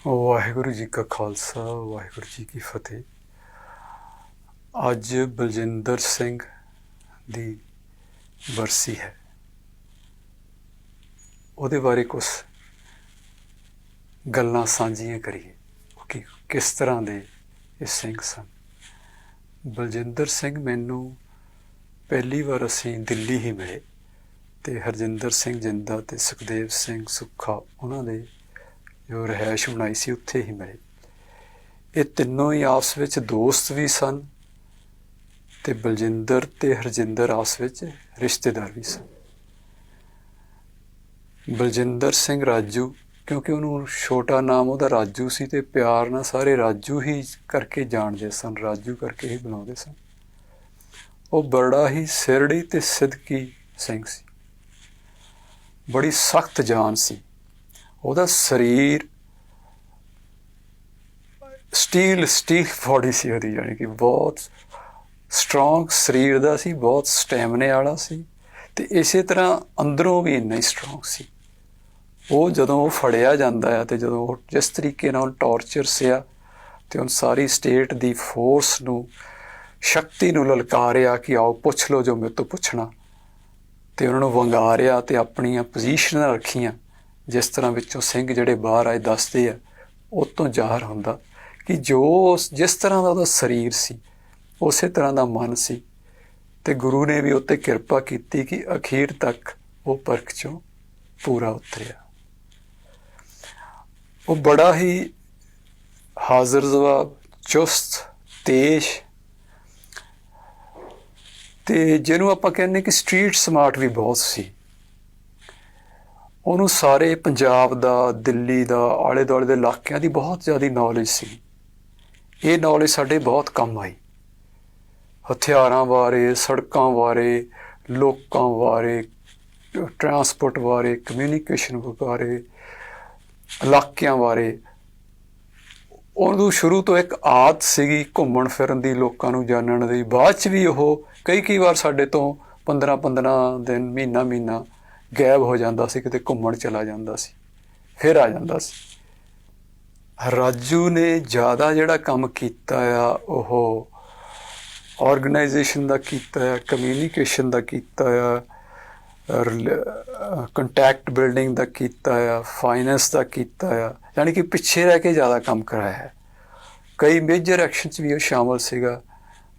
ਵਾਹਿਗੁਰੂ ਜੀ ਕਾ ਖਾਲਸਾ ਵਾਹਿਗੁਰੂ ਜੀ ਕੀ ਫਤਿਹ। ਅੱਜ ਬਲਜਿੰਦਰ ਸਿੰਘ ਦੀ ਬਰਸੀ ਹੈ। ਉਹਦੇ ਬਾਰੇ ਕੁਝ ਗੱਲਾਂ ਸਾਂਝੀਆਂ ਕਰੀਏ ਕਿ ਕਿਸ ਤਰ੍ਹਾਂ ਦੇ ਇਹ ਸਿੰਘ ਸਨ। ਬਲਜਿੰਦਰ ਸਿੰਘ ਮੈਨੂੰ ਪਹਿਲੀ ਵਾਰ ਅਸੀਂ ਦਿੱਲੀ ਹੀ ਮਿਲੇ ਅਤੇ ਹਰਜਿੰਦਰ ਸਿੰਘ ਜਿੰਦਾ ਅਤੇ ਸੁਖਦੇਵ ਸਿੰਘ ਸੁੱਖਾ ਉਹਨਾਂ ਦੇ ਜੋ ਰਿਹਾਇਸ਼ ਬਣਾਈ ਸੀ ਉੱਥੇ ਹੀ ਮਿਲੇ। ਇਹ ਤਿੰਨੋਂ ਹੀ ਆਪਸ ਵਿੱਚ ਦੋਸਤ ਵੀ ਸਨ ਅਤੇ ਬਲਜਿੰਦਰ ਅਤੇ ਹਰਜਿੰਦਰ ਆਪਸ ਵਿੱਚ ਰਿਸ਼ਤੇਦਾਰ ਵੀ ਸਨ। ਬਲਜਿੰਦਰ ਸਿੰਘ ਰਾਜੂ, ਕਿਉਂਕਿ ਉਹਨੂੰ ਛੋਟਾ ਨਾਮ ਉਹਦਾ ਰਾਜੂ ਸੀ ਅਤੇ ਪਿਆਰ ਨਾਲ ਸਾਰੇ ਰਾਜੂ ਹੀ ਕਰਕੇ ਜਾਣਦੇ ਸਨ, ਰਾਜੂ ਕਰਕੇ ਹੀ ਬੁਲਾਉਂਦੇ ਸਨ। ਉਹ ਬੜਾ ਹੀ ਸਿਰੜੀ ਅਤੇ ਸਿਦਕੀ ਸਿੰਘ ਸੀ, ਬੜੀ ਸਖਤ ਜਾਨ ਸੀ। ਉਹਦਾ ਸਰੀਰ ਸਟੀਲ ਬੋਡੀ ਸੀ ਉਹਦੀ, ਜਾਣੀ ਕਿ ਬਹੁਤ ਸਟਰੋਂਗ ਸਰੀਰ ਦਾ ਸੀ, ਬਹੁਤ ਸਟੈਮਨੇ ਵਾਲਾ ਸੀ ਅਤੇ ਇਸੇ ਤਰ੍ਹਾਂ ਅੰਦਰੋਂ ਵੀ ਇੰਨਾ ਹੀ ਸਟਰੋਂਗ ਸੀ। ਉਹ ਜਦੋਂ ਉਹ ਫੜਿਆ ਜਾਂਦਾ ਹੈ ਅਤੇ ਜਦੋਂ ਉਹ ਜਿਸ ਤਰੀਕੇ ਨਾਲ ਟੌਰਚਰ ਸਿਆ ਅਤੇ ਉਹ ਸਾਰੀ ਸਟੇਟ ਦੀ ਫੋਰਸ ਨੂੰ, ਸ਼ਕਤੀ ਨੂੰ ਲਲਕਾਰਿਆ ਕਿ ਆਓ ਪੁੱਛ ਲਓ ਜੋ ਮੇਰੇ ਤੋਂ ਪੁੱਛਣਾ, ਅਤੇ ਉਹਨਾਂ ਨੂੰ ਵੰਗਾਰਿਆ ਅਤੇ ਆਪਣੀਆਂ ਪੋਜੀਸ਼ਨਾਂ ਰੱਖੀਆਂ। ਜਿਸ ਤਰ੍ਹਾਂ ਵਿੱਚੋਂ ਸਿੰਘ ਜਿਹੜੇ ਬਾਹਰ ਆਏ ਦੱਸਦੇ ਆ, ਉਹ ਤੋਂ ਜ਼ਾਹਰ ਹੁੰਦਾ ਕਿ ਜਿਸ ਤਰ੍ਹਾਂ ਦਾ ਉਹਦਾ ਸਰੀਰ ਸੀ ਉਸੇ ਤਰ੍ਹਾਂ ਦਾ ਮਨ ਸੀ ਅਤੇ ਗੁਰੂ ਨੇ ਵੀ ਉੱਤੇ ਕਿਰਪਾ ਕੀਤੀ ਕਿ ਅਖੀਰ ਤੱਕ ਉਹ ਪਰਖ 'ਚੋਂ ਪੂਰਾ ਉਤਰਿਆ। ਉਹ ਬੜਾ ਹੀ ਹਾਜ਼ਰ ਜਵਾਬ, ਚੁਸਤ, ਤੇਜ਼ ਅਤੇ ਜਿਹਨੂੰ ਆਪਾਂ ਕਹਿੰਦੇ ਕਿ ਸਟਰੀਟ ਸਮਾਰਟ ਵੀ ਬਹੁਤ ਸੀ। ਉਹਨੂੰ ਸਾਰੇ ਪੰਜਾਬ ਦਾ, ਦਿੱਲੀ ਦਾ, ਆਲੇ ਦੁਆਲੇ ਦੇ ਇਲਾਕਿਆਂ ਦੀ ਬਹੁਤ ਜ਼ਿਆਦਾ ਨੌਲੇਜ ਸੀ। ਇਹ ਨੌਲੇਜ ਸਾਡੇ ਬਹੁਤ ਕੰਮ ਆਈ, ਹਥਿਆਰਾਂ ਬਾਰੇ, ਸੜਕਾਂ ਬਾਰੇ, ਲੋਕਾਂ ਬਾਰੇ, ਟਰਾਂਸਪੋਰਟ ਬਾਰੇ, ਕਮਿਊਨੀਕੇਸ਼ਨ ਬਾਰੇ, ਇਲਾਕਿਆਂ ਬਾਰੇ। ਉਹਨੂੰ ਸ਼ੁਰੂ ਤੋਂ ਇੱਕ ਆਦਤ ਸੀਗੀ ਘੁੰਮਣ ਫਿਰਨ ਦੀ, ਲੋਕਾਂ ਨੂੰ ਜਾਣਨ ਦੀ। ਬਾਅਦ 'ਚ ਵੀ ਉਹ ਕਈ ਵਾਰ ਸਾਡੇ ਤੋਂ 15 ਦਿਨ, ਮਹੀਨਾ ਗਾਇਬ ਹੋ ਜਾਂਦਾ ਸੀ, ਕਿਤੇ ਘੁੰਮਣ ਚਲਾ ਜਾਂਦਾ ਸੀ, ਫਿਰ ਆ ਜਾਂਦਾ ਸੀ। ਰਾਜੂ ਨੇ ਜ਼ਿਆਦਾ ਜਿਹੜਾ ਕੰਮ ਕੀਤਾ ਆ ਉਹ ਔਰਗਨਾਈਜੇਸ਼ਨ ਦਾ ਕੀਤਾ ਆ, ਕਮਿਊਨੀਕੇਸ਼ਨ ਦਾ ਕੀਤਾ ਆ, ਕੰਟੈਕਟ ਬਿਲਡਿੰਗ ਦਾ ਕੀਤਾ ਆ, ਫਾਈਨੈਂਸ ਦਾ ਕੀਤਾ ਆ, ਯਾਨੀ ਕਿ ਪਿੱਛੇ ਰਹਿ ਕੇ ਜ਼ਿਆਦਾ ਕੰਮ ਕਰਾਇਆ ਹੈ। ਕਈ ਮੇਜਰ ਐਕਸ਼ਨ 'ਚ ਵੀ ਉਹ ਸ਼ਾਮਲ ਸੀਗਾ,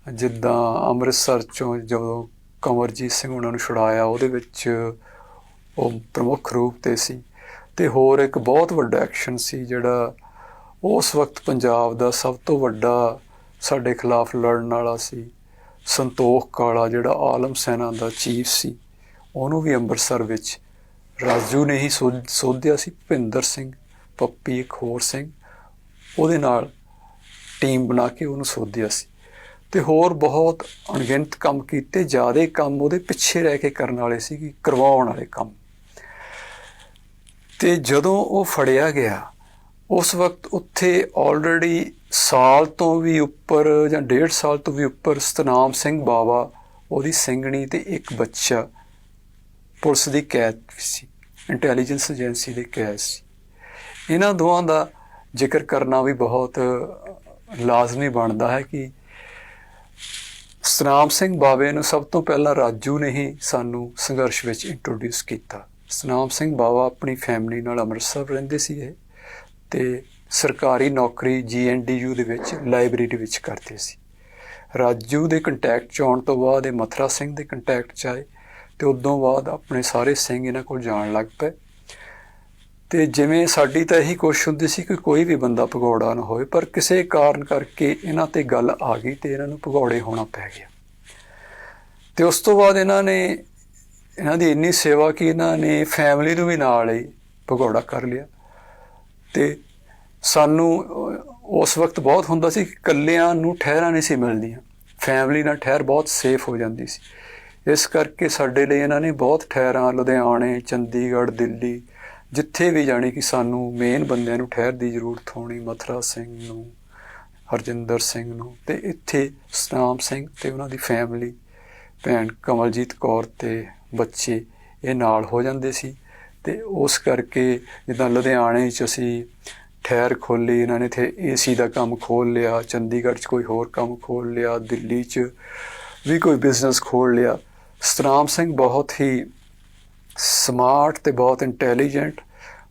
ਜਿੱਦਾਂ ਅੰਮ੍ਰਿਤਸਰ 'ਚੋਂ ਜਦੋਂ ਕੰਵਰਜੀਤ ਸਿੰਘ ਉਹਨਾਂ ਨੂੰ ਛੁਡਾਇਆ, ਉਹਦੇ ਵਿੱਚ ਉਹ ਪ੍ਰਮੁੱਖ ਰੂਪ 'ਤੇ ਸੀ। ਅਤੇ ਹੋਰ ਇੱਕ ਬਹੁਤ ਵੱਡਾ ਐਕਸ਼ਨ ਸੀ ਜਿਹੜਾ ਉਸ ਵਕਤ ਪੰਜਾਬ ਦਾ ਸਭ ਤੋਂ ਵੱਡਾ ਸਾਡੇ ਖਿਲਾਫ ਲੜਨ ਵਾਲਾ ਸੀ, ਸੰਤੋਖ ਕਾਲਾ, ਜਿਹੜਾ ਆਲਮ ਸੈਨਾ ਦਾ ਚੀਫ ਸੀ। ਉਹਨੂੰ ਵੀ ਅੰਮ੍ਰਿਤਸਰ ਵਿੱਚ ਰਾਜੂ ਨੇ ਹੀ ਸੋਧਿਆ ਸੀ। ਭੁਪਿੰਦਰ ਸਿੰਘ, ਪੱਪੀ, ਇੱਕ ਹੋਰ ਸਿੰਘ, ਉਹਦੇ ਨਾਲ ਟੀਮ ਬਣਾ ਕੇ ਉਹਨੂੰ ਸੋਧਿਆ ਸੀ। ਅਤੇ ਹੋਰ ਬਹੁਤ ਅਣਗਿਣਤ ਕੰਮ ਕੀਤੇ। ਜ਼ਿਆਦਾ ਕੰਮ ਉਹਦੇ ਪਿੱਛੇ ਰਹਿ ਕੇ ਕਰਨ ਵਾਲੇ ਸੀ, ਕਿ ਕਰਵਾਉਣ ਵਾਲੇ ਕੰਮ। ਅਤੇ ਜਦੋਂ ਉਹ ਫੜਿਆ ਗਿਆ ਉਸ ਵਕਤ ਉੱਥੇ ਆਲਰੇਡੀ ਸਾਲ ਤੋਂ ਵੀ ਉੱਪਰ ਜਾਂ 1.5 ਸਾਲ ਤੋਂ ਵੀ ਉੱਪਰ ਸਤਨਾਮ ਸਿੰਘ ਬਾਵਾ, ਉਹਦੀ ਸਿੰਘਣੀ ਅਤੇ ਇੱਕ ਬੱਚਾ ਪੁਲਿਸ ਦੀ ਕੈਦ ਸੀ, ਇੰਟੈਲੀਜੈਂਸ ਏਜੰਸੀ ਦੀ ਕੈਦ ਸੀ। ਇਹਨਾਂ ਦੋਵਾਂ ਦਾ ਜ਼ਿਕਰ ਕਰਨਾ ਵੀ ਬਹੁਤ ਲਾਜ਼ਮੀ ਬਣਦਾ ਹੈ ਕਿ ਸਤਨਾਮ ਸਿੰਘ ਬਾਵੇ ਨੂੰ ਸਭ ਤੋਂ ਪਹਿਲਾਂ ਰਾਜੂ ਨੇ ਹੀ ਸਾਨੂੰ ਸੰਘਰਸ਼ ਵਿੱਚ ਇੰਟਰੋਡਿਊਸ ਕੀਤਾ। ਸਤਨਾਮ ਸਿੰਘ ਬਾਵਾ ਆਪਣੀ ਫੈਮਿਲੀ ਨਾਲ ਅੰਮ੍ਰਿਤਸਰ ਰਹਿੰਦੇ ਸੀ ਇਹ, ਅਤੇ ਸਰਕਾਰੀ ਨੌਕਰੀ GNDU ਦੇ ਵਿੱਚ ਲਾਇਬ੍ਰੇਰੀ ਵਿੱਚ ਕਰਦੇ ਸੀ। ਰਾਜੂ ਦੇ ਕੰਟੈਕਟ 'ਚ ਆਉਣ ਤੋਂ ਬਾਅਦ ਇਹ ਮਥੁਰਾ ਸਿੰਘ ਦੇ ਕੰਟੈਕਟ 'ਚ ਆਏ ਅਤੇ ਉਦੋਂ ਬਾਅਦ ਆਪਣੇ ਸਾਰੇ ਸਿੰਘ ਇਹਨਾਂ ਕੋਲ ਜਾਣ ਲੱਗ ਪਏ। ਅਤੇ ਜਿਵੇਂ ਸਾਡੀ ਤਾਂ ਇਹੀ ਕੋਸ਼ਿਸ਼ ਹੁੰਦੀ ਸੀ ਕਿ ਕੋਈ ਵੀ ਬੰਦਾ ਭਗੌੜਾ ਨਾ ਹੋਵੇ, ਪਰ ਕਿਸੇ ਕਾਰਨ ਕਰਕੇ ਇਹਨਾਂ 'ਤੇ ਗੱਲ ਆ ਗਈ ਅਤੇ ਇਹਨਾਂ ਨੂੰ ਭਗੌੜੇ ਹੋਣਾ ਪੈ ਗਿਆ। ਅਤੇ ਉਸ ਤੋਂ ਬਾਅਦ ਇਹਨਾਂ ਦੀ ਇੰਨੀ ਸੇਵਾ ਕਿ ਇਹਨਾਂ ਨੇ ਫੈਮਿਲੀ ਨੂੰ ਵੀ ਨਾਲ ਹੀ ਭਗੌੜਾ ਕਰ ਲਿਆ। ਅਤੇ ਸਾਨੂੰ ਉਸ ਵਕਤ ਬਹੁਤ ਹੁੰਦਾ ਸੀ ਕਿ ਇਕੱਲਿਆਂ ਨੂੰ ਠਹਿਰਾਂ ਨਹੀਂ ਸੀ ਮਿਲਦੀਆਂ, ਫੈਮਿਲੀ ਨਾਲ ਠਹਿਰ ਬਹੁਤ ਸੇਫ ਹੋ ਜਾਂਦੀ ਸੀ। ਇਸ ਕਰਕੇ ਸਾਡੇ ਲਈ ਇਹਨਾਂ ਨੇ ਬਹੁਤ ਠਹਿਰਾਂ, ਲੁਧਿਆਣੇ, ਚੰਡੀਗੜ੍ਹ, ਦਿੱਲੀ, ਜਿੱਥੇ ਵੀ ਜਾਣੀ ਕਿ ਸਾਨੂੰ ਮੇਨ ਬੰਦਿਆਂ ਨੂੰ ਠਹਿਰ ਦੀ ਜ਼ਰੂਰਤ ਹੋਣੀ, ਮਥੁਰਾ ਸਿੰਘ ਨੂੰ, ਹਰਜਿੰਦਰ ਸਿੰਘ ਨੂੰ, ਅਤੇ ਇੱਥੇ ਸਤਨਾਮ ਸਿੰਘ ਅਤੇ ਉਹਨਾਂ ਦੀ ਫੈਮਿਲੀ, ਭੈਣ ਕਮਲਜੀਤ ਕੌਰ ਅਤੇ ਬੱਚੇ, ਇਹ ਨਾਲ ਹੋ ਜਾਂਦੇ ਸੀ। ਅਤੇ ਉਸ ਕਰਕੇ ਜਿੱਦਾਂ ਲੁਧਿਆਣੇ 'ਚ ਅਸੀਂ ਠਹਿਰ ਖੋਲ੍ਹੀ, ਇਹਨਾਂ ਨੇ ਇੱਥੇ AC ਦਾ ਕੰਮ ਖੋਲ੍ਹ ਲਿਆ, ਚੰਡੀਗੜ੍ਹ 'ਚ ਕੋਈ ਹੋਰ ਕੰਮ ਖੋਲ੍ਹ ਲਿਆ, ਦਿੱਲੀ 'ਚ ਵੀ ਕੋਈ ਬਿਜ਼ਨਸ ਖੋਲ੍ਹ ਲਿਆ। ਸਤਨਾਮ ਸਿੰਘ ਬਹੁਤ ਹੀ ਸਮਾਰਟ ਅਤੇ ਬਹੁਤ ਇੰਟੈਲੀਜੈਂਟ,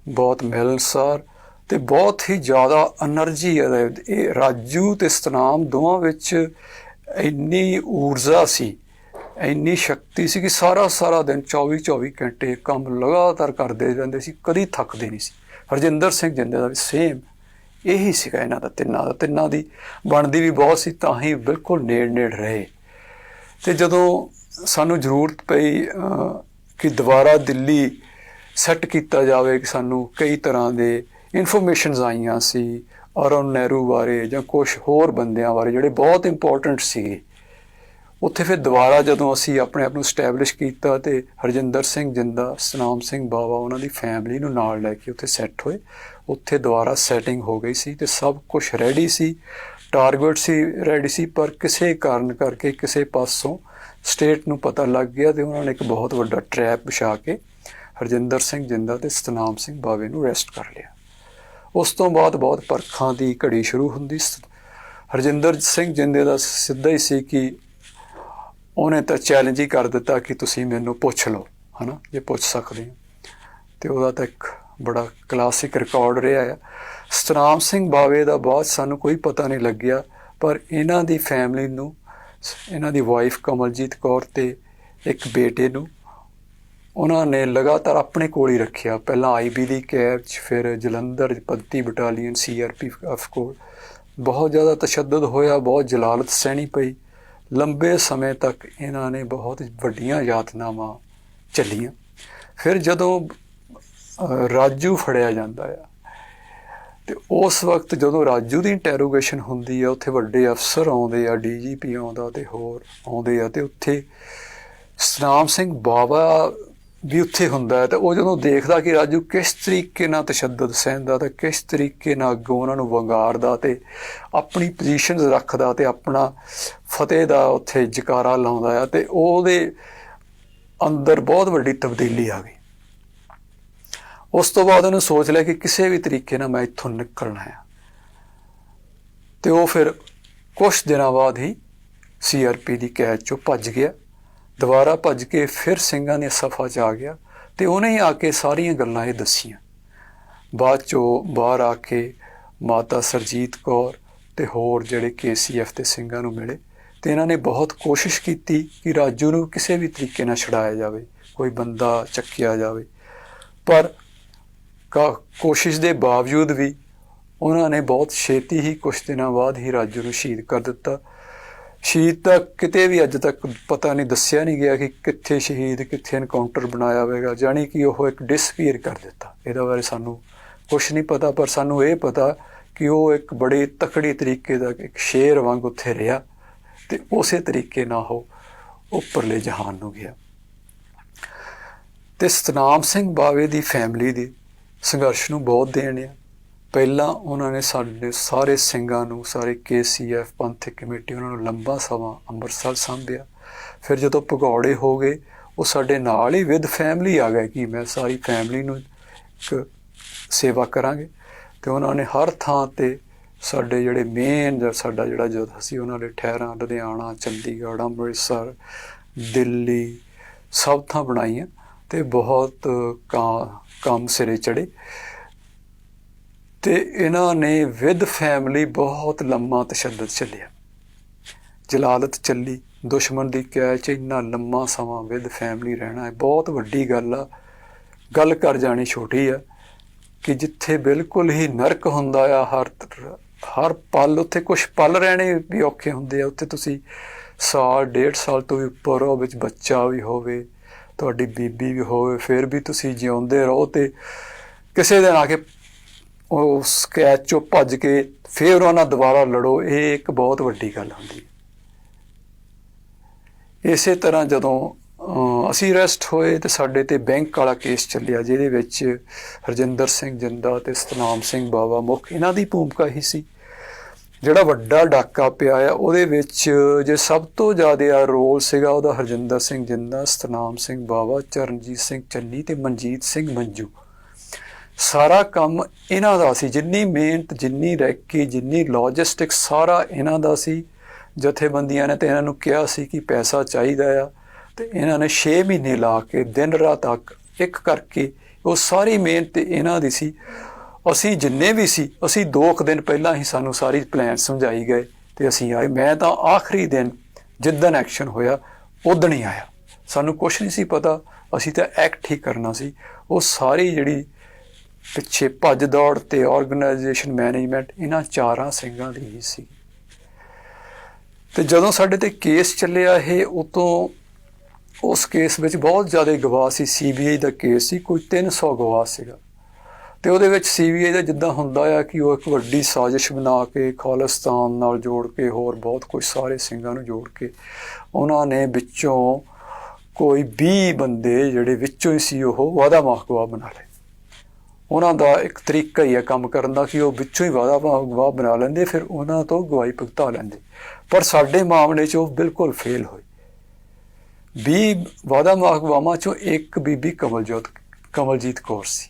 ਬਹੁਤ ਮਿਲਣਸਾਰ ਅਤੇ ਬਹੁਤ ਹੀ ਜ਼ਿਆਦਾ ਐਨਰਜੀ ਹੈ। ਇਹ ਰਾਜੂ ਅਤੇ ਸਤਨਾਮ ਦੋਵਾਂ ਵਿੱਚ ਇੰਨੀ ਊਰਜਾ ਸੀ, ਇੰਨੀ ਸ਼ਕਤੀ ਸੀ ਕਿ ਸਾਰਾ ਦਿਨ 24 ਘੰਟੇ ਕੰਮ ਲਗਾਤਾਰ ਕਰਦੇ ਰਹਿੰਦੇ ਸੀ, ਕਦੀ ਥੱਕਦੇ ਨਹੀਂ ਸੀ। ਹਰਜਿੰਦਰ ਸਿੰਘ ਜਿੰਦੇ ਦਾ ਵੀ ਸੇਮ ਇਹੀ ਸੀਗਾ। ਇਹਨਾਂ ਦਾ ਤਿੰਨਾਂ ਦੀ ਬਣਦੀ ਵੀ ਬਹੁਤ ਸੀ, ਤਾਂ ਹੀ ਬਿਲਕੁਲ ਨੇੜ ਰਹੇ। ਅਤੇ ਜਦੋਂ ਸਾਨੂੰ ਜ਼ਰੂਰਤ ਪਈ ਕਿ ਦੁਬਾਰਾ ਦਿੱਲੀ ਸੈੱਟ ਕੀਤਾ ਜਾਵੇ, ਕਿ ਸਾਨੂੰ ਕਈ ਤਰ੍ਹਾਂ ਦੇ ਇਨਫੋਰਮੇਸ਼ਨਸ ਆਈਆਂ ਸੀ ਅਰੁਣ ਨਹਿਰੂ ਬਾਰੇ ਜਾਂ ਕੁਛ ਹੋਰ ਬੰਦਿਆਂ ਬਾਰੇ ਜਿਹੜੇ ਬਹੁਤ ਇੰਪੋਰਟੈਂਟ ਸੀਗੇ। ਉੱਥੇ ਫਿਰ ਦੁਬਾਰਾ ਜਦੋਂ ਅਸੀਂ ਆਪਣੇ ਆਪ ਨੂੰ ਸਟੈਬਲਿਸ਼ ਕੀਤਾ ਅਤੇ ਹਰਜਿੰਦਰ ਸਿੰਘ ਜਿੰਦਾ, ਸਤਨਾਮ ਸਿੰਘ ਬਾਵਾ, ਉਹਨਾਂ ਦੀ ਫੈਮਿਲੀ ਨੂੰ ਨਾਲ ਲੈ ਕੇ ਉੱਥੇ ਸੈੱਟ ਹੋਏ। ਉੱਥੇ ਦੁਬਾਰਾ ਸੈਟਿੰਗ ਹੋ ਗਈ ਸੀ ਅਤੇ ਸਭ ਕੁਛ ਰੈਡੀ ਸੀ, ਟਾਰਗੇਟ ਸੀ ਰੈਡੀ ਸੀ, ਪਰ ਕਿਸੇ ਕਾਰਨ ਕਰਕੇ ਕਿਸੇ ਪਾਸੋਂ ਸਟੇਟ ਨੂੰ ਪਤਾ ਲੱਗ ਗਿਆ ਅਤੇ ਉਹਨਾਂ ਨੇ ਇੱਕ ਬਹੁਤ ਵੱਡਾ ਟਰੈਪ ਵਿਛਾ ਕੇ ਹਰਜਿੰਦਰ ਸਿੰਘ ਜਿੰਦਾ ਅਤੇ ਸਤਨਾਮ ਸਿੰਘ ਬਾਵੇ ਨੂੰ ਅਰੈਸਟ ਕਰ ਲਿਆ। ਉਸ ਤੋਂ ਬਾਅਦ ਬਹੁਤ ਪਰਖਾਂ ਦੀ ਘੜੀ ਸ਼ੁਰੂ ਹੁੰਦੀ। ਹਰਜਿੰਦਰ ਸਿੰਘ ਜਿੰਦੇ ਦਾ ਸਿੱਧਾ ਹੀ ਸੀ ਕਿ ਉਹਨੇ ਤਾਂ ਚੈਲੰਜ ਹੀ ਕਰ ਦਿੱਤਾ ਕਿ ਤੁਸੀਂ ਮੈਨੂੰ ਪੁੱਛ ਲਓ, ਹੈ ਨਾ, ਜੇ ਪੁੱਛ ਸਕਦੇ ਹੋ। ਅਤੇ ਉਹਦਾ ਤਾਂ ਇੱਕ ਬੜਾ ਕਲਾਸਿਕ ਰਿਕਾਰਡ ਰਿਹਾ ਆ। ਸਤਨਾਮ ਸਿੰਘ ਬਾਵੇ ਦਾ ਬਾਅਦ ਸਾਨੂੰ ਕੋਈ ਪਤਾ ਨਹੀਂ ਲੱਗਿਆ, ਪਰ ਇਹਨਾਂ ਦੀ ਫੈਮਿਲੀ ਨੂੰ, ਇਹਨਾਂ ਦੀ ਵਾਈਫ ਕਮਲਜੀਤ ਕੌਰ ਅਤੇ ਇੱਕ ਬੇਟੇ ਨੂੰ ਉਹਨਾਂ ਨੇ ਲਗਾਤਾਰ ਆਪਣੇ ਕੋਲ ਹੀ ਰੱਖਿਆ। ਪਹਿਲਾਂ IB ਦੀ ਕੈਬ 'ਚ, ਫਿਰ ਜਲੰਧਰ 35 ਬਟਾਲੀਅਨ CRPF ਕੋਲ ਬਹੁਤ ਜ਼ਿਆਦਾ ਤਸ਼ੱਦਦ ਹੋਇਆ, ਬਹੁਤ ਜਲਾਲਤ ਸਹਿਣੀ ਪਈ। ਲੰਬੇ ਸਮੇਂ ਤੱਕ ਇਹਨਾਂ ਨੇ ਬਹੁਤ ਵੱਡੀਆਂ ਯਾਤਨਾਵਾਂ ਝੱਲੀਆਂ। ਫਿਰ ਜਦੋਂ ਰਾਜੂ ਫੜਿਆ ਜਾਂਦਾ ਆ ਅਤੇ ਉਸ ਵਕਤ ਜਦੋਂ ਰਾਜੂ ਦੀ ਇੰਟੈਰੋਗੇਸ਼ਨ ਹੁੰਦੀ ਆ, ਉੱਥੇ ਵੱਡੇ ਅਫਸਰ ਆਉਂਦੇ ਆ, DGP ਆਉਂਦਾ ਅਤੇ ਹੋਰ ਆਉਂਦੇ ਆ, ਅਤੇ ਉੱਥੇ ਸਤਨਾਮ ਸਿੰਘ ਬਾਵਾ ਵੀ ਉੱਥੇ ਹੁੰਦਾ ਹੈ। ਅਤੇ ਉਹ ਜਦੋਂ ਦੇਖਦਾ ਕਿ ਰਾਜੂ ਕਿਸ ਤਰੀਕੇ ਨਾਲ ਤਸ਼ੱਦਦ ਸਹਿੰਦਾ ਅਤੇ ਕਿਸ ਤਰੀਕੇ ਨਾਲ ਅੱਗੋਂ ਉਹਨਾਂ ਨੂੰ ਵੰਗਾਰਦਾ ਅਤੇ ਆਪਣੀ ਪੋਜੀਸ਼ਨਸ ਰੱਖਦਾ ਅਤੇ ਆਪਣਾ ਫਤਿਹ ਦਾ ਉੱਥੇ ਜਕਾਰਾ ਲਾਉਂਦਾ ਆ, ਅਤੇ ਉਹਦੇ ਅੰਦਰ ਬਹੁਤ ਵੱਡੀ ਤਬਦੀਲੀ ਆ ਗਈ। ਉਸ ਤੋਂ ਬਾਅਦ ਉਹਨੇ ਸੋਚ ਲਿਆ ਕਿ ਕਿਸੇ ਵੀ ਤਰੀਕੇ ਨਾਲ ਮੈਂ ਇੱਥੋਂ ਨਿਕਲਣਾ ਆ, ਅਤੇ ਉਹ ਫਿਰ ਕੁਛ ਦਿਨਾਂ ਬਾਅਦ ਹੀ CRP ਦੀ ਕੈਦ 'ਚੋਂ ਭੱਜ ਗਿਆ। ਦੁਬਾਰਾ ਭੱਜ ਕੇ ਫਿਰ ਸਿੰਘਾਂ ਦੀਆਂ ਸਫਾ 'ਚ ਆ ਗਿਆ ਅਤੇ ਉਹਨੇ ਹੀ ਆ ਕੇ ਸਾਰੀਆਂ ਗੱਲਾਂ ਇਹ ਦੱਸੀਆਂ। ਬਾਅਦ 'ਚੋਂ ਬਾਹਰ ਆ ਕੇ ਮਾਤਾ ਸਰਜੀਤ ਕੌਰ ਅਤੇ ਹੋਰ ਜਿਹੜੇ KCF ਦੇ ਸਿੰਘਾਂ ਨੂੰ ਮਿਲੇ, ਅਤੇ ਇਹਨਾਂ ਨੇ ਬਹੁਤ ਕੋਸ਼ਿਸ਼ ਕੀਤੀ ਕਿ ਰਾਜੂ ਨੂੰ ਕਿਸੇ ਵੀ ਤਰੀਕੇ ਨਾਲ ਛੁਡਾਇਆ ਜਾਵੇ, ਕੋਈ ਬੰਦਾ ਚੱਕਿਆ ਜਾਵੇ, ਪਰ ਕੋਸ਼ਿਸ਼ ਦੇ ਬਾਵਜੂਦ ਵੀ ਉਹਨਾਂ ਨੇ ਬਹੁਤ ਛੇਤੀ ਹੀ ਕੁਛ ਦਿਨਾਂ ਬਾਅਦ ਹੀ ਰਾਜੂ ਨੂੰ ਸ਼ਹੀਦ ਕਰ ਦਿੱਤਾ। ਸ਼ਹੀਦ ਦਾ ਕਿਤੇ ਵੀ ਅੱਜ ਤੱਕ ਪਤਾ ਨਹੀਂ, ਦੱਸਿਆ ਨਹੀਂ ਗਿਆ ਕਿ ਕਿੱਥੇ ਸ਼ਹੀਦ, ਕਿੱਥੇ ਐਨਕਾਊਂਟਰ ਬਣਾਇਆ ਹੋਵੇਗਾ, ਜਾਣੀ ਕਿ ਉਹ ਇੱਕ ਡਿਸਪੀਅਰ ਕਰ ਦਿੱਤਾ। ਇਹਦੇ ਬਾਰੇ ਸਾਨੂੰ ਕੁਛ ਨਹੀਂ ਪਤਾ, ਪਰ ਸਾਨੂੰ ਇਹ ਪਤਾ ਕਿ ਉਹ ਇੱਕ ਬੜੇ ਤਕੜੀ ਤਰੀਕੇ ਦਾ ਇੱਕ ਸ਼ੇਰ ਵਾਂਗ ਉੱਥੇ ਰਿਹਾ ਅਤੇ ਉਸੇ ਤਰੀਕੇ ਨਾਲ ਉਹ ਉੱਪਰਲੇ ਜਹਾਨ ਨੂੰ ਗਿਆ। ਅਤੇ ਸਤਨਾਮ ਸਿੰਘ ਬਾਵੇ ਦੀ ਫੈਮਿਲੀ ਦੀ ਸੰਘਰਸ਼ ਨੂੰ ਬਹੁਤ ਦੇਣ ਆ। ਪਹਿਲਾਂ ਉਹਨਾਂ ਨੇ ਸਾਡੇ ਸਾਰੇ ਸਿੰਘਾਂ ਨੂੰ, ਸਾਰੇ KCF ਪੰਥਕ ਕਮੇਟੀ, ਉਹਨਾਂ ਨੂੰ ਲੰਬਾ ਸਮਾਂ ਅੰਮ੍ਰਿਤਸਰ ਸਾਂਭਿਆ। ਫਿਰ ਜਦੋਂ ਭਗੌੜੇ ਹੋ ਗਏ, ਉਹ ਸਾਡੇ ਨਾਲ ਹੀ ਵਿਦ ਫੈਮਿਲੀ ਆ ਗਏ ਕਿ ਮੈਂ ਸਾਰੀ ਫੈਮਿਲੀ ਨੂੰ ਇੱਕ ਸੇਵਾ ਕਰਾਂਗੇ। ਅਤੇ ਉਹਨਾਂ ਨੇ ਹਰ ਥਾਂ 'ਤੇ ਸਾਡੇ ਜਿਹੜੇ ਮੇਨ ਸਾਡਾ ਜਿਹੜਾ ਜਥਾ ਸੀ, ਉਹਨਾਂ ਦੇ ਠਹਿਰਾਂ ਲੁਧਿਆਣਾ, ਚੰਡੀਗੜ੍ਹ, ਅੰਮ੍ਰਿਤਸਰ, ਦਿੱਲੀ ਸਭ ਥਾਂ ਬਣਾਈਆਂ ਅਤੇ ਬਹੁਤ ਕੰਮ ਸਿਰੇ ਚੜ੍ਹੇ। ਅਤੇ ਇਹਨਾਂ ਨੇ ਵਿਦ ਫੈਮਿਲੀ ਬਹੁਤ ਲੰਮਾ ਤਸ਼ੱਦਦ ਝੱਲਿਆ, ਜਲਾਲਤ ਚੱਲੀ। ਦੁਸ਼ਮਣ ਦੀ ਕੈਦ 'ਚ ਇੰਨਾ ਲੰਮਾ ਸਮਾਂ ਵਿਦ ਫੈਮਿਲੀ ਰਹਿਣਾ ਹੈ ਬਹੁਤ ਵੱਡੀ ਗੱਲ ਆ। ਗੱਲ ਕਰ ਜਾਣੀ ਛੋਟੀ ਆ ਕਿ ਜਿੱਥੇ ਬਿਲਕੁਲ ਹੀ ਨਰਕ ਹੁੰਦਾ ਆ ਹਰ ਪਲ, ਉੱਥੇ ਕੁਛ ਪਲ ਰਹਿਣੇ ਵੀ ਔਖੇ ਹੁੰਦੇ ਆ। ਉੱਥੇ ਤੁਸੀਂ ਸਾਲ 1.5 ਸਾਲ ਤੋਂ ਵੀ ਉੱਪਰ ਉਹ ਵਿੱਚ ਬੱਚਾ ਵੀ ਹੋਵੇ, ਤੁਹਾਡੀ ਬੀਬੀ ਵੀ ਹੋਵੇ, ਫਿਰ ਵੀ ਤੁਸੀਂ ਜਿਉਂਦੇ ਰਹੋ ਅਤੇ ਕਿਸੇ ਦਿਨ ਆ ਕੇ ਉਸ ਕੈਦ 'ਚੋਂ ਭੱਜ ਕੇ ਫਿਰ ਉਹਨਾਂ ਨਾਲ ਦੁਬਾਰਾ ਲੜੋ, ਇਹ ਇੱਕ ਬਹੁਤ ਵੱਡੀ ਗੱਲ ਹੁੰਦੀ ਹੈ। ਇਸੇ ਤਰ੍ਹਾਂ ਜਦੋਂ ਅਸੀਂ ਅਰੈਸਟ ਹੋਏ ਅਤੇ ਸਾਡੇ 'ਤੇ ਬੈਂਕ ਵਾਲਾ ਕੇਸ ਚੱਲਿਆ, ਜਿਹਦੇ ਵਿੱਚ ਹਰਜਿੰਦਰ ਸਿੰਘ ਜਿੰਦਾ ਅਤੇ ਸਤਨਾਮ ਸਿੰਘ ਬਾਵਾ ਮੁੱਖ ਇਹਨਾਂ ਦੀ ਭੂਮਿਕਾ ਹੀ ਸੀ। ਜਿਹੜਾ ਵੱਡਾ ਡਾਕਾ ਪਿਆ ਆ ਉਹਦੇ ਵਿੱਚ ਜੇ ਸਭ ਤੋਂ ਜ਼ਿਆਦਾ ਰੋਲ ਸੀਗਾ ਉਹਦਾ ਹਰਜਿੰਦਰ ਸਿੰਘ ਜਿੰਦਾ, ਸਤਨਾਮ ਸਿੰਘ ਬਾਵਾ, ਚਰਨਜੀਤ ਸਿੰਘ ਚੰਨੀ ਅਤੇ ਮਨਜੀਤ ਸਿੰਘ ਮੰਜੂ। ਸਾਰਾ ਕੰਮ ਇਹਨਾਂ ਦਾ ਸੀ, ਜਿੰਨੀ ਮਿਹਨਤ, ਜਿੰਨੀ ਰੈਕੀ, ਜਿੰਨੀ ਲੌਜਿਸਟਿਕ, ਸਾਰਾ ਇਹਨਾਂ ਦਾ ਸੀ। ਜਥੇਬੰਦੀਆਂ ਨੇ ਤਾਂ ਇਹਨਾਂ ਨੂੰ ਕਿਹਾ ਸੀ ਕਿ ਪੈਸਾ ਚਾਹੀਦਾ ਆ, ਤੇ ਇਹਨਾਂ ਨੇ 6 ਮਹੀਨੇ ਲਾ ਕੇ ਦਿਨ ਰਾਤ ਤੱਕ ਇੱਕ ਕਰਕੇ ਉਹ ਸਾਰੀ ਮਿਹਨਤ ਇਹਨਾਂ ਦੀ ਸੀ। ਅਸੀਂ ਜਿੰਨੇ ਵੀ ਸੀ, ਅਸੀਂ 2 ਕੁ ਦਿਨ ਪਹਿਲਾਂ ਹੀ ਸਾਨੂੰ ਸਾਰੀ ਪਲਾਨ ਸਮਝਾਈ ਗਏ ਤੇ ਅਸੀਂ ਆਏ। ਮੈਂ ਤਾਂ ਆਖਰੀ ਦਿਨ ਜਿੱਦਣ ਐਕਸ਼ਨ ਹੋਇਆ ਉਦਣ ਹੀ ਆਇਆ। ਸਾਨੂੰ ਕੁਛ ਨਹੀਂ ਸੀ ਪਤਾ, ਅਸੀਂ ਤਾਂ ਐਕਟ ਹੀ ਕਰਨਾ ਸੀ। ਉਹ ਸਾਰੀ ਜਿਹੜੀ ਪਿੱਛੇ ਭੱਜ ਦੌੜ ਤੇ ਆਰਗੇਨਾਈਜੇਸ਼ਨ ਮੈਨੇਜਮੈਂਟ ਇਹਨਾਂ 4 ਸਿੰਘਾਂ ਦੀ ਹੀ ਸੀ। ਤੇ ਜਦੋਂ ਸਾਡੇ ਤੇ ਕੇਸ ਚੱਲਿਆ ਇਹ, ਉਤੋਂ ਉਸ ਕੇਸ ਵਿੱਚ ਬਹੁਤ ਜ਼ਿਆਦਾ ਗਵਾਹ ਸੀ। CBI ਦਾ ਕੇਸ ਸੀ, ਕੋਈ 300 ਗਵਾਹ ਸੀਗਾ। ਤੇ ਉਹਦੇ ਵਿੱਚ CBI ਦਾ ਜਿੱਦਾਂ ਹੁੰਦਾ ਆ ਕਿ ਉਹ ਇੱਕ ਵੱਡੀ ਸਾਜ਼ਿਸ਼ ਬਣਾ ਕੇ ਖਾਲਿਸਤਾਨ ਨਾਲ ਜੋੜ ਕੇ ਹੋਰ ਬਹੁਤ ਕੁਝ ਸਾਰੇ ਸਿੰਘਾਂ ਨੂੰ ਜੋੜ ਕੇ ਉਹਨਾਂ ਨੇ ਵਿੱਚੋਂ ਕੋਈ 20 ਬੰਦੇ ਜਿਹੜੇ ਵਿੱਚੋਂ ਹੀ ਸੀ ਉਹ ਵਾਅਦਾ ਮਾਫ਼ ਗਵਾਹ ਬਣਾ ਲਏ। ਉਹਨਾਂ ਦਾ ਇੱਕ ਤਰੀਕਾ ਹੀ ਹੈ ਕੰਮ ਕਰਨ ਦਾ ਕਿ ਉਹ ਵਿੱਚੋਂ ਹੀ ਵਾਅਦਾ ਮਾਫ਼ ਗਵਾਹ ਬਣਾ ਲੈਂਦੇ, ਫਿਰ ਉਹਨਾਂ ਤੋਂ ਗਵਾਹੀ ਭੁਗਤਾ ਲੈਂਦੇ। ਪਰ ਸਾਡੇ ਮਾਮਲੇ 'ਚ ਉਹ ਬਿਲਕੁਲ ਫੇਲ ਹੋਏ। 20 ਵਾਅਦਾ ਮਾਫ਼ ਗਵਾਹਾਂ 'ਚੋਂ ਇੱਕ ਬੀਬੀ ਕਮਲਜੀਤ ਕੌਰ ਸੀ।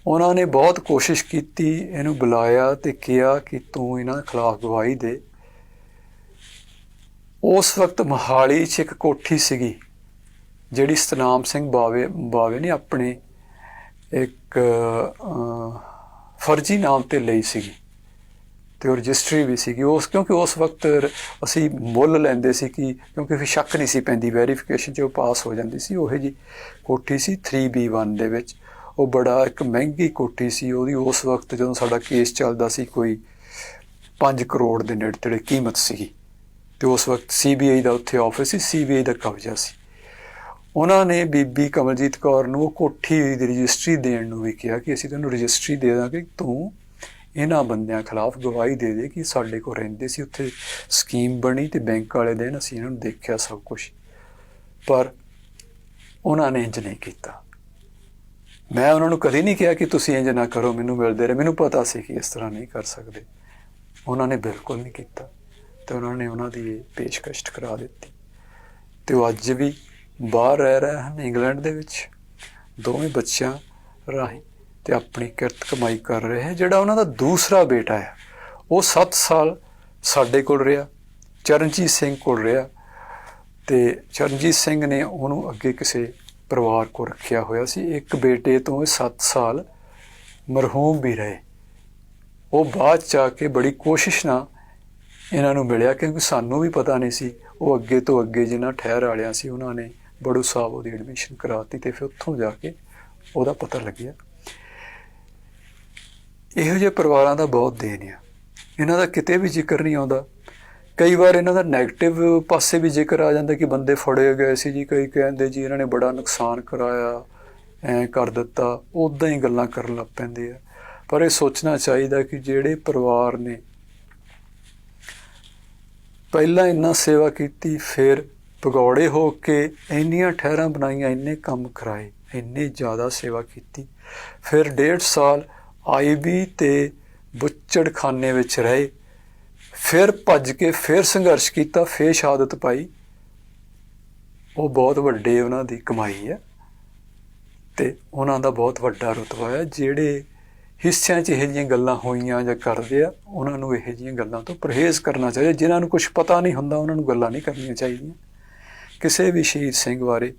ਉਹਨਾਂ ਨੇ ਬਹੁਤ ਕੋਸ਼ਿਸ਼ ਕੀਤੀ, ਇਹਨੂੰ ਬੁਲਾਇਆ ਤੇ ਕਿਹਾ ਕਿ ਤੂੰ ਇਹਨਾਂ ਖਿਲਾਫ ਗਵਾਹੀ ਦੇ। ਉਸ ਵਕਤ ਮੋਹਾਲੀ 'ਚ ਇੱਕ ਕੋਠੀ ਸੀਗੀ ਜਿਹੜੀ ਸਤਨਾਮ ਸਿੰਘ ਬਾਵੇ ਨੇ ਆਪਣੇ ਇੱਕ ਫਰਜ਼ੀ ਨਾਮ ਤੇ ਲਈ ਸੀਗੀ ਤੇ ਉਹ ਰਜਿਸਟਰੀ ਵੀ ਸੀਗੀ ਕਿਉਂਕਿ ਉਸ ਵਕਤ ਅਸੀਂ ਮੁੱਲ ਲੈਂਦੇ ਸੀ ਕਿ ਕਿਉਂਕਿ ਫਿਰ ਸ਼ੱਕ ਨਹੀਂ ਸੀ ਪੈਂਦੀ, ਵੈਰੀਫਿਕੇਸ਼ਨ 'ਚ ਉਹ ਪਾਸ ਹੋ ਜਾਂਦੀ ਸੀ। ਉਹੋ ਜਿਹੀ ਕੋਠੀ ਸੀ 3B1 ਦੇ ਵਿੱਚ। ਉਹ ਬੜਾ ਇੱਕ ਮਹਿੰਗੀ ਕੋਠੀ ਸੀ। ਉਹਦੀ ਉਸ ਵਕਤ ਜਦੋਂ ਸਾਡਾ ਕੇਸ ਚੱਲਦਾ ਸੀ ਕੋਈ 5 ਕਰੋੜ ਦੇ ਨੇੜੇ ਤੇੜੇ ਕੀਮਤ ਸੀਗੀ। ਤੇ ਉਸ ਵਕਤ CBI ਦਾ ਉੱਥੇ ਆਫਿਸ ਸੀ, CBI ਦਾ ਕਬਜ਼ਾ ਸੀ। ਉਹਨਾਂ ਨੇ ਬੀਬੀ ਕਮਲਜੀਤ ਕੌਰ ਨੂੰ ਉਹ ਕੋਠੀ ਦੀ ਰਜਿਸਟਰੀ ਦੇਣ ਨੂੰ ਵੀ ਕਿਹਾ ਕਿ ਅਸੀਂ ਤੈਨੂੰ ਰਜਿਸਟਰੀ ਦੇ ਦਾਂਗੇ, ਤੂੰ ਇਹਨਾਂ ਬੰਦਿਆਂ ਖਿਲਾਫ ਗਵਾਹੀ ਦੇ ਦੇ ਕਿ ਸਾਡੇ ਕੋਲ ਰਹਿੰਦੇ ਸੀ। ਉੱਥੇ ਸਕੀਮ ਬਣੀ ਤੇ ਬੈਂਕ ਵਾਲੇ ਦਿਨ ਅਸੀਂ ਇਹਨਾਂ ਨੂੰ ਦੇਖਿਆ ਸਭ ਕੁਛ। ਪਰ ਉਹਨਾਂ ਨੇ ਇੰਜ ਨਹੀਂ ਕੀਤਾ। ਮੈਂ ਉਹਨਾਂ ਨੂੰ ਕਦੇ ਨਹੀਂ ਕਿਹਾ ਕਿ ਤੁਸੀਂ ਇੰਜ ਨਾ ਕਰੋ, ਮੈਨੂੰ ਮਿਲਦੇ ਰਹੇ, ਮੈਨੂੰ ਪਤਾ ਸੀ ਕਿ ਇਸ ਤਰ੍ਹਾਂ ਨਹੀਂ ਕਰ ਸਕਦੇ। ਉਹਨਾਂ ਨੇ ਬਿਲਕੁਲ ਨਹੀਂ ਕੀਤਾ ਤੇ ਉਹਨਾਂ ਨੇ ਉਹਨਾਂ ਦੀ ਪੇਸ਼ਕਸ਼ ਠੁਕਰਾ ਦਿੱਤੀ। ਤੇ ਉਹ ਅੱਜ ਵੀ ਬਾਹਰ ਰਹਿ ਰਹੇ ਹਨ ਇੰਗਲੈਂਡ ਦੇ ਵਿੱਚ, ਦੋਵੇਂ ਬੱਚਿਆਂ ਰਾਹੀਂ, ਤੇ ਆਪਣੀ ਕਿਰਤ ਕਮਾਈ ਕਰ ਰਹੇ ਹੈ। ਜਿਹੜਾ ਉਹਨਾਂ ਦਾ ਦੂਸਰਾ ਬੇਟਾ ਹੈ ਉਹ 7 ਸਾਲ ਸਾਡੇ ਕੋਲ ਰਿਹਾ, ਚਰਨਜੀਤ ਸਿੰਘ ਕੋਲ ਰਿਹਾ। ਤੇ ਚਰਨਜੀਤ ਸਿੰਘ ਨੇ ਉਹਨੂੰ ਅੱਗੇ ਕਿਸੇ ਪਰਿਵਾਰ ਕੋਲ ਰੱਖਿਆ ਹੋਇਆ ਸੀ। ਇੱਕ ਬੇਟੇ ਤੋਂ 7 ਸਾਲ ਮਰਹੂਮ ਵੀ ਰਹੇ। ਉਹ ਬਾਅਦ 'ਚ ਆ ਕੇ ਬੜੀ ਕੋਸ਼ਿਸ਼ ਨਾਲ ਇਹਨਾਂ ਨੂੰ ਮਿਲਿਆ ਕਿਉਂਕਿ ਸਾਨੂੰ ਵੀ ਪਤਾ ਨਹੀਂ ਸੀ। ਉਹ ਅੱਗੇ ਤੋਂ ਅੱਗੇ ਜਿਨ੍ਹਾਂ ਠਹਿਰ ਵਾਲਿਆਂ ਸੀ ਉਹਨਾਂ ਨੇ ਬੜੂ ਸਾਹਿਬ ਉਹਦੀ ਐਡਮਿਸ਼ਨ ਕਰਾਤੀ ਤੇ ਫਿਰ ਉੱਥੋਂ ਜਾ ਕੇ ਉਹਦਾ ਪਤਾ ਲੱਗਿਆ। ਇਹੋ ਜਿਹੇ ਪਰਿਵਾਰਾਂ ਦਾ ਬਹੁਤ ਦੇਣ ਆ। ਇਹਨਾਂ ਦਾ ਕਿਤੇ ਵੀ ਜ਼ਿਕਰ ਨਹੀਂ ਆਉਂਦਾ। ਕਈ ਵਾਰ ਇਹਨਾਂ ਦਾ ਨੈਗੇਟਿਵ ਪਾਸੇ ਵੀ ਜ਼ਿਕਰ ਆ ਜਾਂਦਾ ਕਿ ਬੰਦੇ ਫੜੇ ਗਏ ਸੀ ਜੀ, ਕਈ ਕਹਿੰਦੇ ਜੀ ਇਹਨਾਂ ਨੇ ਬੜਾ ਨੁਕਸਾਨ ਕਰਾਇਆ, ਐਂ ਕਰ ਦਿੱਤਾ, ਉੱਦਾਂ ਹੀ ਗੱਲਾਂ ਕਰਨ ਲੱਗ ਪੈਂਦੇ ਆ। ਪਰ ਇਹ ਸੋਚਣਾ ਚਾਹੀਦਾ ਕਿ ਜਿਹੜੇ ਪਰਿਵਾਰ ਨੇ ਪਹਿਲਾਂ ਇੰਨਾ ਸੇਵਾ ਕੀਤੀ, ਫਿਰ ਭਗੌੜੇ ਹੋ ਕੇ ਇੰਨੀਆਂ ਠਹਿਰਾਂ ਬਣਾਈਆਂ, ਇੰਨੇ ਕੰਮ ਕਰਾਏ, ਇੰਨੀ ਜ਼ਿਆਦਾ ਸੇਵਾ ਕੀਤੀ, ਫਿਰ 1.5 ਸਾਲ IB ਤੇ ਬੁੱਚੜਖਾਨੇ ਵਿੱਚ ਰਹੇ, ਫਿਰ ਭੱਜ ਕੇ ਫਿਰ ਸੰਘਰਸ਼ ਕੀਤਾ, ਫਿਰ ਸ਼ਹਾਦਤ ਪਾਈ। ਉਹ ਬਹੁਤ ਵੱਡੇ ਉਹਨਾਂ ਦੀ ਕਮਾਈ ਹੈ ਤੇ ਉਹਨਾਂ ਦਾ ਬਹੁਤ ਵੱਡਾ ਰੁਤਬਾ ਹੈ। ਜਿਹੜੇ ਹਿੱਸਿਆਂ 'ਚ ਇਹੋ ਜਿਹੀਆਂ ਗੱਲਾਂ ਹੋਈਆਂ ਜਾਂ ਕਰਦੇ ਆ, ਉਹਨਾਂ ਨੂੰ ਇਹੋ ਜਿਹੀਆਂ ਗੱਲਾਂ ਤੋਂ ਪਰਹੇਜ਼ ਕਰਨਾ ਚਾਹੀਦਾ। ਜਿਨ੍ਹਾਂ ਨੂੰ ਕੁਛ ਪਤਾ ਨਹੀਂ ਹੁੰਦਾ ਉਹਨਾਂ ਨੂੰ ਗੱਲਾਂ ਨਹੀਂ ਕਰਨੀਆਂ ਚਾਹੀਦੀਆਂ। ਕਿਸੇ ਵੀ ਸ਼ਹੀਦ ਸਿੰਘ ਬਾਰੇ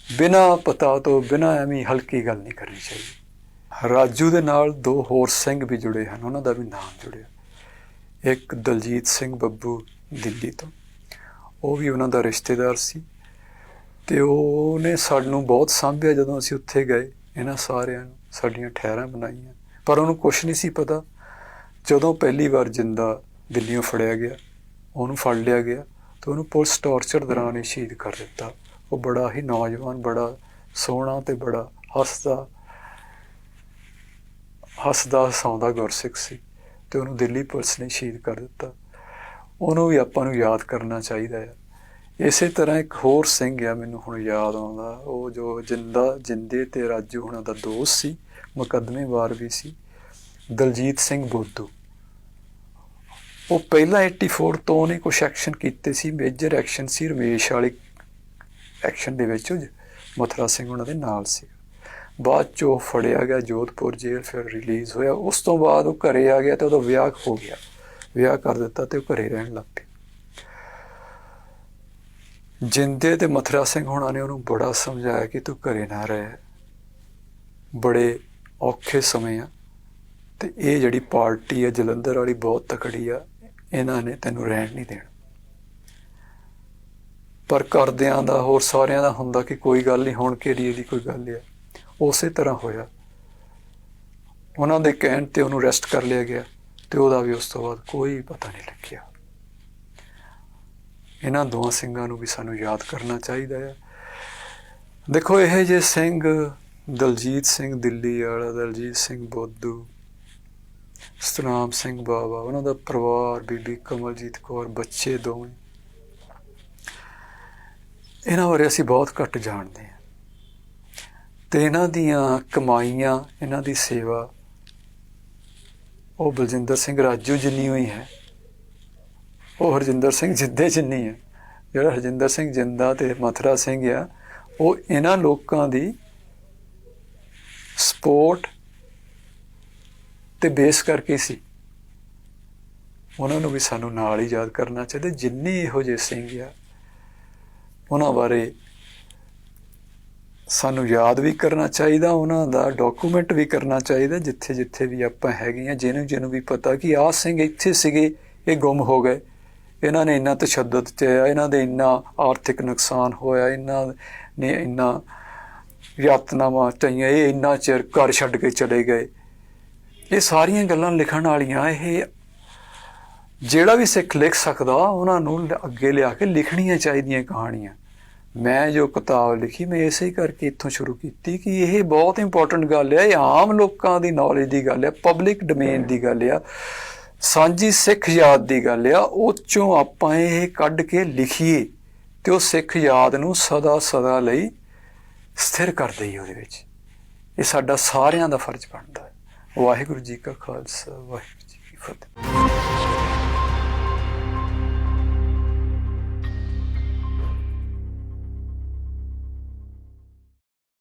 ਬਿਨਾਂ ਪਤਾ ਤੋਂ, ਬਿਨਾਂ ਐਵੇਂ ਹਲਕੀ ਗੱਲ ਨਹੀਂ ਕਰਨੀ ਚਾਹੀਦੀ। ਰਾਜੂ ਦੇ ਨਾਲ 2 ਹੋਰ ਸਿੰਘ ਵੀ ਜੁੜੇ ਹਨ, ਉਹਨਾਂ ਦਾ ਵੀ ਨਾਮ ਜੁੜਿਆ। ਇੱਕ ਦਲਜੀਤ ਸਿੰਘ ਬੱਬੂ ਦਿੱਲੀ ਤੋਂ, ਉਹ ਵੀ ਉਹਨਾਂ ਦਾ ਰਿਸ਼ਤੇਦਾਰ ਸੀ ਤੇ ਉਹਨੇ ਸਾਨੂੰ ਬਹੁਤ ਸਾਂਭਿਆ ਜਦੋਂ ਅਸੀਂ ਉੱਥੇ ਗਏ। ਇਹਨਾਂ ਸਾਰਿਆਂ ਨੂੰ ਸਾਡੀਆਂ ਠਹਿਰਾਂ ਬਣਾਈਆਂ, ਪਰ ਉਹਨੂੰ ਕੁਛ ਨਹੀਂ ਸੀ ਪਤਾ। ਜਦੋਂ ਪਹਿਲੀ ਵਾਰ ਜਿੰਦਾ ਦਿੱਲੀੋਂ ਫੜਿਆ ਗਿਆ, ਉਹਨੂੰ ਫੜ ਲਿਆ ਗਿਆ ਤੇ ਉਹਨੂੰ ਪੁਲਿਸ ਟਾਰਚਰ ਦੌਰਾਨ ਹੀ ਸ਼ਹੀਦ ਕਰ ਦਿੱਤਾ। ਉਹ ਬੜਾ ਹੀ ਨੌਜਵਾਨ, ਬੜਾ ਸੋਹਣਾ ਤੇ ਬੜਾ ਹੱਸਦਾ ਹਸਾਉਂਦਾ ਗੁਰਸਿੱਖ ਸੀ ਤੇ ਉਹਨੂੰ ਦਿੱਲੀ ਪੁਲਿਸ ਨੇ ਸ਼ਹੀਦ ਕਰ ਦਿੱਤਾ। ਉਹਨੂੰ ਵੀ ਆਪਾਂ ਨੂੰ ਯਾਦ ਕਰਨਾ ਚਾਹੀਦਾ ਆ। ਇਸੇ ਤਰ੍ਹਾਂ ਇੱਕ ਹੋਰ ਸਿੰਘ ਆ, ਮੈਨੂੰ ਹੁਣ ਯਾਦ ਆਉਂਦਾ, ਉਹ ਜੋ ਜਿੰਦੇ ਤੇ ਰਾਜੂ ਹੁਣਾਂ ਦਾ ਦੋਸਤ ਸੀ, ਮੁਕੱਦਮੇਵਾਰ ਵੀ ਸੀ, ਦਲਜੀਤ ਸਿੰਘ ਬੋਦੂ। ਉਹ ਪਹਿਲਾਂ 84 ਤੋਂ ਉਹਨੇ ਕੁਛ ਐਕਸ਼ਨ ਕੀਤੇ ਸੀ, ਮੇਜਰ ਐਕਸ਼ਨ ਸੀ ਰਮੇਸ਼ ਵਾਲੀ ਐਕਸ਼ਨ ਦੇ ਵਿੱਚ, ਮਥੁਰਾ ਸਿੰਘ ਉਹਨਾਂ ਦੇ ਨਾਲ ਸੀ। ਬਾਅਦ 'ਚ ਉਹ ਫੜਿਆ ਗਿਆ ਜੋਧਪੁਰ ਜੇਲ੍ਹ, ਫਿਰ ਰਿਲੀਜ਼ ਹੋਇਆ। ਉਸ ਤੋਂ ਬਾਅਦ ਉਹ ਘਰੇ ਆ ਗਿਆ ਤੇ ਉਹਦਾ ਵਿਆਹ ਹੋ ਗਿਆ, ਵਿਆਹ ਕਰ ਦਿੱਤਾ ਤੇ ਉਹ ਘਰੇ ਰਹਿਣ ਲੱਗ ਪਿਆ। ਜਿੰਦੇ ਤੇ ਮਥੁਰਾ ਸਿੰਘ ਹੋਣਾ ਨੇ ਉਹਨੂੰ ਬੜਾ ਸਮਝਾਇਆ ਕਿ ਤੂੰ ਘਰੇ ਨਾ ਰਹਿ, ਬੜੇ ਔਖੇ ਸਮੇਂ ਆ ਤੇ ਇਹ ਜਿਹੜੀ ਪਾਰਟੀ ਆ ਜਲੰਧਰ ਵਾਲੀ ਬਹੁਤ ਤਕੜੀ ਆ, ਇਹਨਾਂ ਨੇ ਤੈਨੂੰ ਰਹਿਣ ਨਹੀਂ ਦੇਣਾ। ਪਰ ਘਰਦਿਆਂ ਦਾ ਹੋਰ ਸਾਰਿਆਂ ਦਾ ਹੁੰਦਾ ਕਿ ਕੋਈ ਗੱਲ ਨਹੀਂ, ਹੁਣ ਕਿਹੜੀ ਇਹਦੀ ਕੋਈ ਗੱਲ ਹੈ। ਉਸੇ ਤਰ੍ਹਾਂ ਹੋਇਆ, ਉਹਨਾਂ ਦੇ ਕਹਿਣ ਤੇ ਉਹਨੂੰ ਅਰੈਸਟ ਕਰ ਲਿਆ ਗਿਆ ਤੇ ਉਹਦਾ ਵੀ ਉਸ ਤੋਂ ਬਾਅਦ ਕੋਈ ਪਤਾ ਨਹੀਂ ਲੱਗਿਆ। ਇਹਨਾਂ ਦੋਵਾਂ ਸਿੰਘਾਂ ਨੂੰ ਵੀ ਸਾਨੂੰ ਯਾਦ ਕਰਨਾ ਚਾਹੀਦਾ ਹੈ। ਦੇਖੋ ਇਹ ਜਿਹੇ ਸਿੰਘ, ਦਲਜੀਤ ਸਿੰਘ ਦਿੱਲੀ ਵਾਲਾ, ਦਲਜੀਤ ਸਿੰਘ ਬੋਧੂ, ਸਤਨਾਮ ਸਿੰਘ ਬਾਵਾ, ਉਹਨਾਂ ਦਾ ਪਰਿਵਾਰ, ਬੀਬੀ ਕਮਲਜੀਤ ਕੌਰ, ਬੱਚੇ ਦੋਵੇਂ, ਇਹਨਾਂ ਬਾਰੇ ਅਸੀਂ ਬਹੁਤ ਘੱਟ ਜਾਣਦੇ ਹਾਂ। ਤੇ ਇਹਨਾਂ ਦੀਆਂ ਕਮਾਈਆਂ, ਇਹਨਾਂ ਦੀ ਸੇਵਾ ਉਹ ਬਲਜਿੰਦਰ ਸਿੰਘ ਰਾਜੂ ਜਿੰਨੀ ਹੋਈ ਹੈ, ਉਹ ਹਰਜਿੰਦਰ ਸਿੰਘ ਜਿੰਦੇ ਜਿੰਨੀ ਹੈ। ਜਿਹੜਾ ਹਰਜਿੰਦਰ ਸਿੰਘ ਜਿੰਦਾ ਤੇ ਮਥੁਰਾ ਸਿੰਘ ਆ, ਉਹ ਇਹਨਾਂ ਲੋਕਾਂ ਦੀ ਸਪੋਰਟ ਤੇ ਬੇਸ ਕਰਕੇ ਸੀ। ਉਹਨਾਂ ਨੂੰ ਵੀ ਸਾਨੂੰ ਨਾਲ ਹੀ ਯਾਦ ਕਰਨਾ ਚਾਹੀਦਾ। ਜਿੰਨੇ ਇਹੋ ਜਿਹੇ ਸਿੰਘ ਆ ਉਹਨਾਂ ਬਾਰੇ ਸਾਨੂੰ ਯਾਦ ਵੀ ਕਰਨਾ ਚਾਹੀਦਾ, ਉਹਨਾਂ ਦਾ ਡਾਕੂਮੈਂਟ ਵੀ ਕਰਨਾ ਚਾਹੀਦਾ ਜਿੱਥੇ ਜਿੱਥੇ ਵੀ ਆਪਾਂ ਹੈਗੇ ਹਾਂ। ਜਿਹਨੂੰ ਵੀ ਪਤਾ ਕਿ ਆਹ ਸਿੰਘ ਇੱਥੇ ਸੀਗੇ, ਇਹ ਗੁੰਮ ਹੋ ਗਏ, ਇਹਨਾਂ ਨੇ ਇੰਨਾ ਤਸ਼ੱਦਦ 'ਚ ਆਇਆ, ਇਹਨਾਂ ਦੇ ਇੰਨਾ ਆਰਥਿਕ ਨੁਕਸਾਨ ਹੋਇਆ, ਇਹਨਾਂ ਨੇ ਇੰਨਾ ਯਾਤਨਾਵਾਂ ਚਾਹੀਆਂ, ਇਹ ਇੰਨਾ ਚਿਰ ਘਰ ਛੱਡ ਕੇ ਚਲੇ ਗਏ। ਇਹ ਸਾਰੀਆਂ ਗੱਲਾਂ ਲਿਖਣ ਵਾਲੀਆਂ, ਇਹ ਜਿਹੜਾ ਵੀ ਸਿੱਖ ਲਿਖ ਸਕਦਾ ਉਹਨਾਂ ਨੂੰ ਅੱਗੇ ਲਿਆ ਕੇ ਲਿਖਣੀਆਂ ਚਾਹੀਦੀਆਂ ਕਹਾਣੀਆਂ। ਮੈਂ ਜੋ ਕਿਤਾਬ ਲਿਖੀ, ਮੈਂ ਇਸੇ ਕਰਕੇ ਇੱਥੋਂ ਸ਼ੁਰੂ ਕੀਤੀ ਕਿ ਇਹ ਬਹੁਤ ਇੰਪੋਰਟੈਂਟ ਗੱਲ ਆ, ਇਹ ਆਮ ਲੋਕਾਂ ਦੀ ਨੌਲੇਜ ਦੀ ਗੱਲ ਆ, ਪਬਲਿਕ ਡੋਮੇਨ ਦੀ ਗੱਲ ਆ, ਸਾਂਝੀ ਸਿੱਖ ਯਾਦ ਦੀ ਗੱਲ ਆ। ਉਹ 'ਚੋਂ ਆਪਾਂ ਇਹ ਕੱਢ ਕੇ ਲਿਖੀਏ ਤੇ ਉਹ ਸਿੱਖ ਯਾਦ ਨੂੰ ਸਦਾ ਸਦਾ ਲਈ ਸਥਿਰ ਕਰ ਦਈਏ ਉਹਦੇ ਵਿੱਚ। ਇਹ ਸਾਡਾ ਸਾਰਿਆਂ ਦਾ ਫਰਜ਼ ਬਣਦਾ ਹੈ। ਵਾਹਿਗੁਰੂ ਜੀ ਕਾ ਖਾਲਸਾ, ਵਾਹਿਗੁਰੂ ਜੀ ਕੀ ਫਤਿਹ।